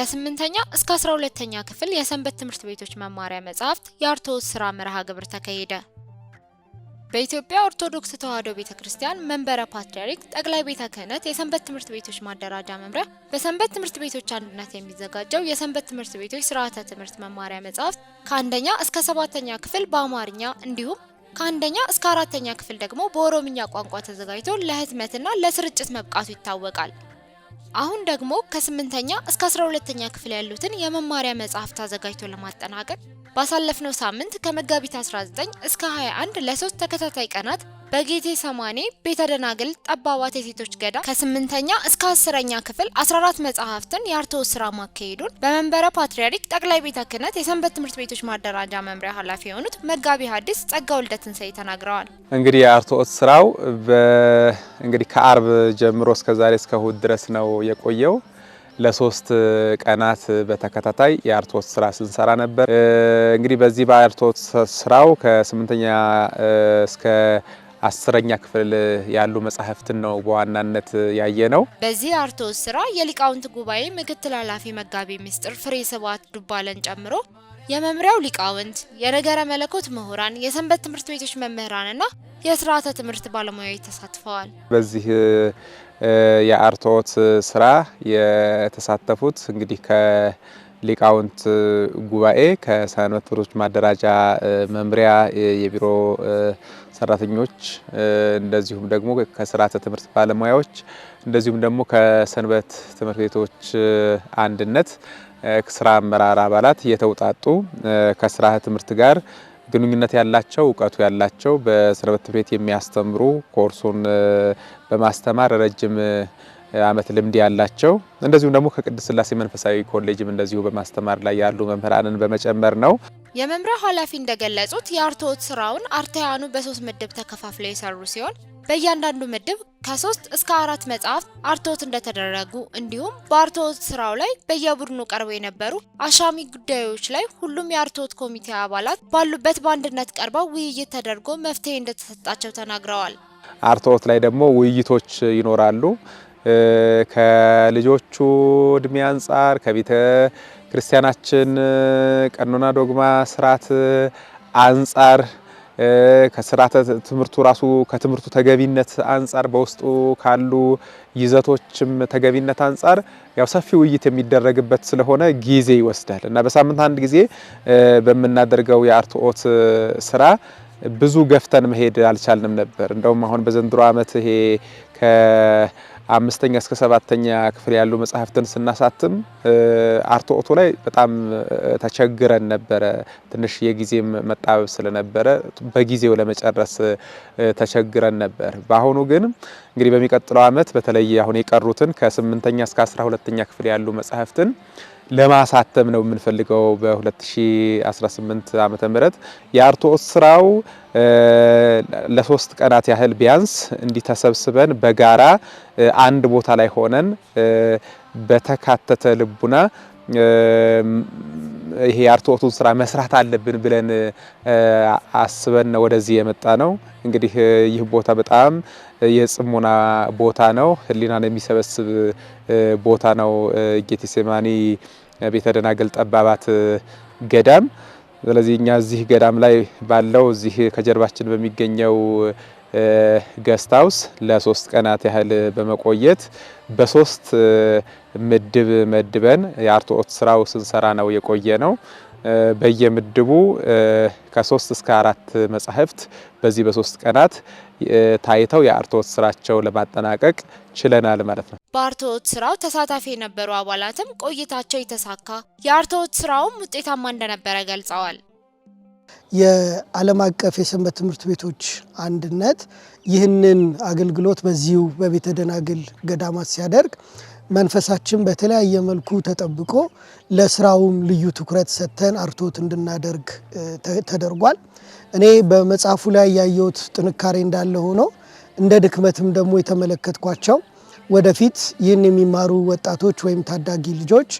ከ8ኛ እስከ 12ኛ ክፍል የሰንበት ትምህርት ቤቶች መማሪያ መጻሕፍት የአርቶስ ሥራ መርሃ ግብር ተካሄደ። በኢትዮጵያ ኦርቶዶክስ ተዋሕዶ ቤተክርስቲያን መንበረ ፓትርያርክ ጠቅላይ ቤተ ክህነት የሰንበት ትምህርት ቤቶች ማደራጃ መምሪያ በሰንበት ትምህርት ቤቶች አንድነት የሚዘጋጀው የሰንበት ትምህርት ቤቶች ሥርዓተ ትምህርት መማሪያ መጻሕፍት ከ1ኛ እስከ 7ኛ ክፍል በአማርኛ እንዲሁም ከ1ኛ እስከ 4ኛ ክፍል ደግሞ በኦሮምኛ ቋንቋ ተዘጋጅቶ ለህትመትና ለስርጭት መብቃቱ ይታወቃል። አሁን ደግሞ ከ8ኛ እስከ 12ኛ ክፍል ያሉትን የመማሪያ መጻሕፍት አዘጋጅቶ ለማጠናቀቅ ባሳለፍነው ሳምንት ከመጋቢት 19 እስከ 21 ለ3 ተከታታይ ቀናት በጌቴ ሰማኔ ቤተ ደናግል ጠባባት የሴቶች ገዳም ከ8ኛ እስከ 10ኛ ክፍል 14 መጻሕፍትን የአርቶስ ሥራ ማካሄዱን በመንበረ ፓትርያርክ ጠቅላይ ቤተ ክህነት የሰንበት ትምህርት ቤቶች ማደራጃ መምሪያ ኃላፊ የሆኑት መጋቢ ሐዲስ ጸጋው ወልደትንሳኤ ተናግረዋል። እንግዲህ የአርቶስ ሥራው እንግዲህ ከአርብ ጀምሮ እስከ ዛሬ እስከ እሁድ ድረስ ነው የቆየው። ለ3 ቀናት በተከታታይ የአርቶስ ሥራ ስንሰራ ነበር። እንግዲህ በዚህ በአርቶስ ሥራው ከ8ኛ እስከ 10ኛ ክፍል ያሉ መጻሕፍትን ነው በዋናነት ያየነው። በዚህ አርቶስ ሥራ የሊቃውንት ጉባኤ ምክትል ኃላፊ መጋቢ ምስጢር ፍሬ ስብሐት ዱባለን ጨምሮ የመምሪያው ሊቃውንት፣ የነገረ መለኮት ምሁራን፣ የሰንበት ትምህርት ቤቶች መምህራንና የሥርዓተ ትምህርት ባለሙያዎች ተሳትፈዋል። በዚህ የአርቶስ ሥራ የተሳተፉት እንግዲህ ከሊቃውንት ጉባኤ፣ ከሰንበት ትምህርት ማደራጃ መምሪያ የቢሮ ሰራተኞች፣ እንደዚሁም ደግሞ ከሥርዓተ ትምህርት ባለሙያዎች፣ እንደዚሁም ደግሞ ከሰንበት ትምህርት ቤቶች አንድነት ስራ አመራር አባላት የተውጣጡ ከሥርዓተ ትምህርት ጋር ግንኙነት ያላቸው እውቀቱ ያላቸው በሰንበት ቤት የሚያስተምሩ ኮርሱን በማስተማር ረጅም ዓመት ልምድ ያላቸው እንደዚሁም ደግሞ ከቅድስት ሥላሴ መንፈሳዊ ኮሌጅም እንደዚሁ በማስተማር ላይ ያሉ መምህራንን በመጨመር ነው። የመምሪያው ኃላፊ እንደገለጹት የአርቶስ ሥራውን አርታያኑ በ3 ምድብ ተከፋፍለው የሰሩ ሲሆን በእያንዳንዱ ምድብ ከ3 እስከ 4 መጻሕፍት አርቶት እንደተደረጉ እንዲሁም በአርቶስ ሥራው ላይ በየቡድኑ ቀርበው የነበሩ አሻሚ ጉዳዮች ላይ ሁሉም የአርቶት ኮሚቴ አባላት ባሉበት በአንድነት ቀርበው ውይይት ተደርጎ መፍትሄ እንደተሰጣቸው ተናግረዋል። አርቶት ላይ ደግሞ ውይይቶች ይኖራሉ። ከልጆቹ እድሜ አንጻር ከቤተ ክርስቲያናችን ቀኖና ዶግማ ስርዓት አንጻር ከሥርዓተ ትምህርቱ ራሱ ከትምህርቱ ተገቢነት አንጻር በውስጡ ካሉ ይዘቶችም ተገቢነት አንጻር ያው ሰፊ ውይይት የሚደረግበት ስለሆነ ጊዜ ይወስዳል እና በሳምንት አንድ ጊዜ በመናደርገው የአርቶስ ሥራ ብዙ ገፍተን መሄድ አልቻልንም ነበር። እንደውም አሁን በዘንድሮ ዓመት ይሄ ከ5ኛ እስከ 7ኛ ክፍል ያሉ መጻሕፍትን ስናሳትም አርቶቱ ላይ በጣም ተቸግረን ነበረ። ትንሽ የጊዜም መጣበብ ስለነበረ በጊዜው ለመጨረስ ተቸግረን ነበር። በአሁኑ ግን እንግዲህ በሚቀጥለው ዓመት በተለይ አሁን የቀሩትን ከ8ኛ እስከ 12ኛ ክፍል ያሉ መጻሕፍትን ለማሳተም ነው የምንፈልገው። በ2018 ዓመተ ምህረት የአርቶስ ሥራው ለ3 ቀናት ያህል ቢያንስ እንዲተሰብስበን በጋራ አንድ ቦታ ላይ ሆነን በተካተተ ልቡና ይሄ የአርቶቱን ሥራ መስራት አለብን ብለን አስበን ወደዚህ የመጣ ነው። እንግዲህ ይህ ቦታ በጣም የጽሞና ቦታ ነው። ሕሊናን የሚሰበስብ ቦታ ነው። ጌቴ ሰማኒ ቤተ ደናግል ጠባባት ገዳም። ስለዚህ እኛ እዚህ ገዳም ላይ ባለው እዚህ ከጀርባችን በሚገኘው ገስት ሃውስ ለ3 ቀናት ያህል በመቆየት በ3 ምድብ መድበን የአርቶስ ሥራው ስንሰራ ነው የቆየ ነው። በየምድቡ ከ3 እስከ 4 መጻሕፍት በዚህ በ3 ቀናት ታይተው የአርቶስ ሥራቸው ለማጠናቀቅ ችለናል ማለት ነው። በአርቶስ ሥራው ተሳታፊ የነበሩ አባላትም ቆይታቸው የተሳካ የአርቶስ ሥራውም ውጤታማ እንደነበረ ገልጸዋል። የዓለም አቀፍ የሰንበት ትምህርት ቤቶች አንድነት ይህንን አገልግሎት በዚሁ በቤተ ደናግል ገዳማት ሲያደርግ መንፈሳችን በተለያየ መልኩ ተጠብቆ ለስራውም ልዩ ትኩረት ሰጥተን አርቶት እንድናደርግ ተደርጓል። እኔ በመጽሐፉ ላይ ያየሁት ጥንካሬ እንዳለ ሆኖ እንደ ድክመትም ደግሞ የተመለከትኳቸው ወደፊት ይህን የሚማሩ ወጣቶች ወይም ታዳጊ ልጆች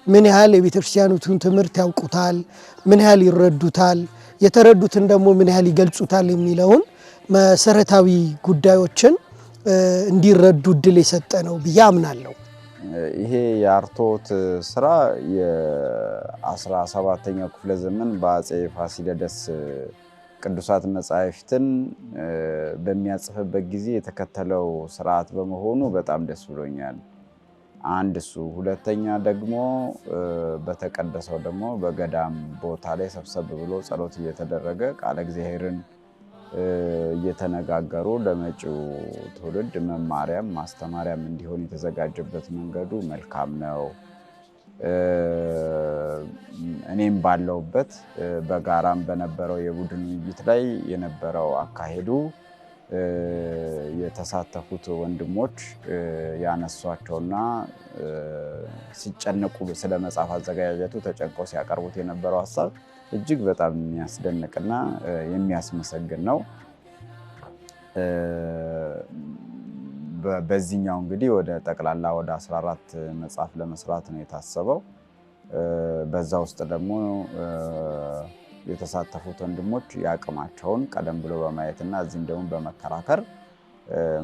ምን ያህል የቤተክርስቲያኑን ትምህርት ያውቁታል፣ ምን ያህል ይረዱታል፣ የተረዱትን ደግሞ ምን ያህል ይገልጹታል የሚለውን መሰረታዊ ጉዳዮችን እንዲረዱ እድል የሰጠ ነው ብዬ አምናለሁ። ይሄ የአርቶት ስራ የ17ኛው ክፍለ ዘመን በአጼ ፋሲለደስ ቅዱሳት መጻሕፍትን በሚያጽፍበት ጊዜ የተከተለው ስርዓት በመሆኑ በጣም ደስ ብሎኛል። አንድ እሱ፣ ሁለተኛ ደግሞ በተቀደሰው ደግሞ በገዳም ቦታ ላይ ሰብሰብ ብሎ ጸሎት እየተደረገ ቃለ እግዚአብሔርን እየተነጋገሩ ለመጪው ትውልድ መማሪያም ማስተማሪያም እንዲሆን የተዘጋጀበት መንገዱ መልካም ነው። እኔም ባለውበት በጋራም በነበረው የቡድን ውይይት ላይ የነበረው አካሄዱ የተሳተፉት ወንድሞች ያነሷቸውና ሲጨነቁ ስለ መጽሐፍ አዘጋጃጀቱ ተጨንቀው ሲያቀርቡት የነበረው ሀሳብ እጅግ በጣም የሚያስደንቅና የሚያስመሰግን ነው። በዚህኛው እንግዲህ ወደ ጠቅላላ ወደ 14 መጽሐፍ ለመስራት ነው የታሰበው። በዛ ውስጥ ደግሞ የተሳተፉት ወንድሞች ያቅማቸውን ቀደም ብሎ በማየትና እዚህም ደግሞ በመከራከር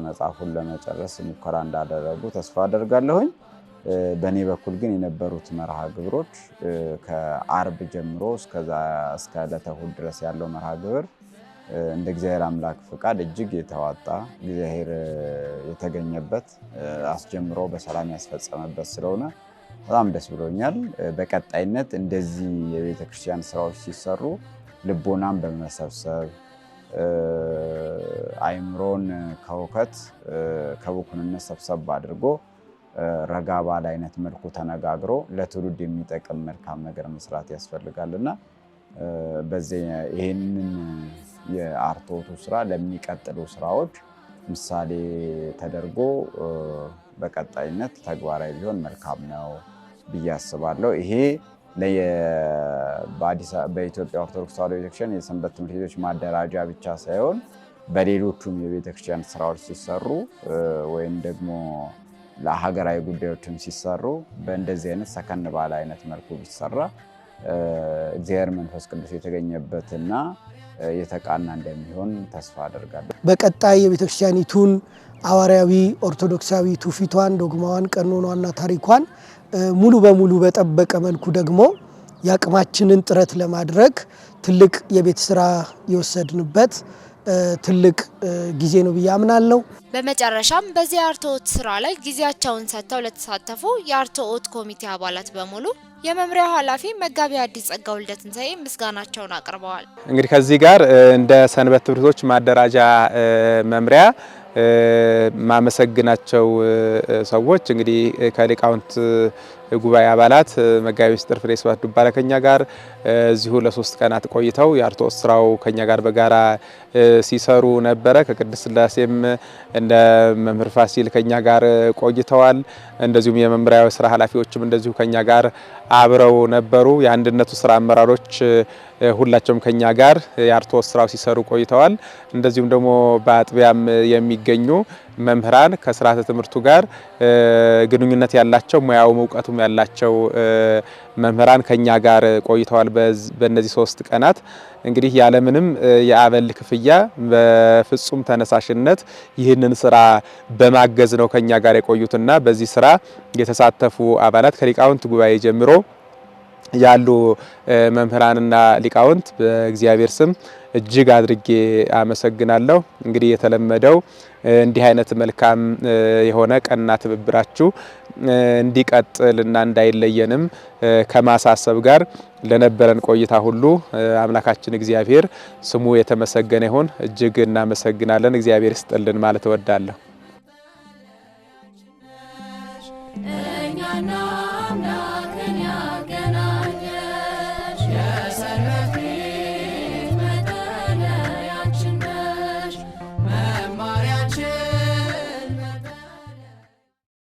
መጽሐፉን ለመጨረስ ሙከራ እንዳደረጉ ተስፋ አደርጋለሁኝ። በእኔ በኩል ግን የነበሩት መርሃ ግብሮች ከአርብ ጀምሮ እስከ ዕለተ እሑድ ድረስ ያለው መርሃ ግብር እንደ እግዚአብሔር አምላክ ፍቃድ እጅግ የተዋጣ እግዚአብሔር የተገኘበት አስጀምሮ በሰላም ያስፈጸመበት ስለሆነ በጣም ደስ ብሎኛል። በቀጣይነት እንደዚህ የቤተ ክርስቲያን ስራዎች ሲሰሩ ልቦናን በመሰብሰብ አይምሮን ከውከት ከቡኩንነት ሰብሰብ አድርጎ ረጋ ባለ አይነት መልኩ ተነጋግሮ ለትውልድ የሚጠቅም መልካም ነገር መስራት ያስፈልጋልና በዚህ ይሄንን የአርቶቱ ስራ ለሚቀጥሉ ስራዎች ምሳሌ ተደርጎ በቀጣይነት ተግባራዊ ቢሆን መልካም ነው ብዬ አስባለሁ። ይሄ በኢትዮጵያ ኦርቶዶክስ ተዋሕዶ ቤተክርስቲያን የሰንበት ትምህርት ቤቶች ማደራጃ ብቻ ሳይሆን በሌሎቹም የቤተክርስቲያን ስራዎች ሲሰሩ ወይም ደግሞ ለሀገራዊ ጉዳዮችም ሲሰሩ በእንደዚህ አይነት ሰከን ባለ አይነት መልኩ ቢሰራ እግዚአብሔር መንፈስ ቅዱስ የተገኘበትና የተቃና እንደሚሆን ተስፋ አደርጋለሁ። በቀጣይ የቤተክርስቲያኒቱን ሐዋርያዊ ኦርቶዶክሳዊ ትውፊቷን፣ ዶግማዋን፣ ቀኖኗና ታሪኳን ሙሉ በሙሉ በጠበቀ መልኩ ደግሞ የአቅማችንን ጥረት ለማድረግ ትልቅ የቤት ስራ የወሰድንበት ትልቅ ጊዜ ነው ብዬ አምናለሁ። በመጨረሻም በዚህ የአርትዖት ስራ ላይ ጊዜያቸውን ሰጥተው ለተሳተፉ የአርትዖት ኮሚቴ አባላት በሙሉ የመምሪያው ኃላፊ መጋቢ ሐዲስ ጸጋ ወልደ ትንሳኤ ምስጋናቸውን አቅርበዋል። እንግዲህ ከዚህ ጋር እንደ ሰንበት ትምህርት ቤቶች ማደራጃ መምሪያ ማመሰግናቸው ሰዎች እንግዲህ ከሊቃውንት ጉባኤ አባላት መጋቢ ምስጢር ፍሬ ስብሐት ዱባለ ከኛ ጋር እዚሁ ለ3 ቀናት ቆይተው የአርትዖት ስራው ከኛ ጋር በጋራ ሲሰሩ ነበረ። ከቅድስት ሥላሴም እንደ መምህር ፋሲል ከኛ ጋር ቆይተዋል። እንደዚሁም የመምሪያው ስራ ኃላፊዎችም እንደዚሁ ከኛ ጋር አብረው ነበሩ። የአንድነቱ ስራ አመራሮች ሁላቸውም ከኛ ጋር የአርትዖት ስራው ሲሰሩ ቆይተዋል። እንደዚሁም ደግሞ በአጥቢያም የሚገኙ መምህራን ከስርዓተ ትምህርቱ ጋር ግንኙነት ያላቸው ሙያው እውቀቱም ያላቸው መምህራን ከኛ ጋር ቆይተዋል። በእነዚህ 3 ቀናት እንግዲህ ያለምንም የአበል ክፍያ በፍጹም ተነሳሽነት ይህንን ስራ በማገዝ ነው ከኛ ጋር የቆዩትና በዚህ ስራ የተሳተፉ አባላት ከሊቃውንት ጉባኤ ጀምሮ ያሉ መምህራንና ሊቃውንት በእግዚአብሔር ስም እጅግ አድርጌ አመሰግናለሁ። እንግዲህ የተለመደው እንዲህ አይነት መልካም የሆነ ቀና ትብብራችሁ እንዲቀጥልና እንዳይለየንም ከማሳሰብ ጋር ለነበረን ቆይታ ሁሉ አምላካችን እግዚአብሔር ስሙ የተመሰገነ ይሁን። እጅግ እናመሰግናለን። እግዚአብሔር ይስጥልን ማለት እወዳለሁ።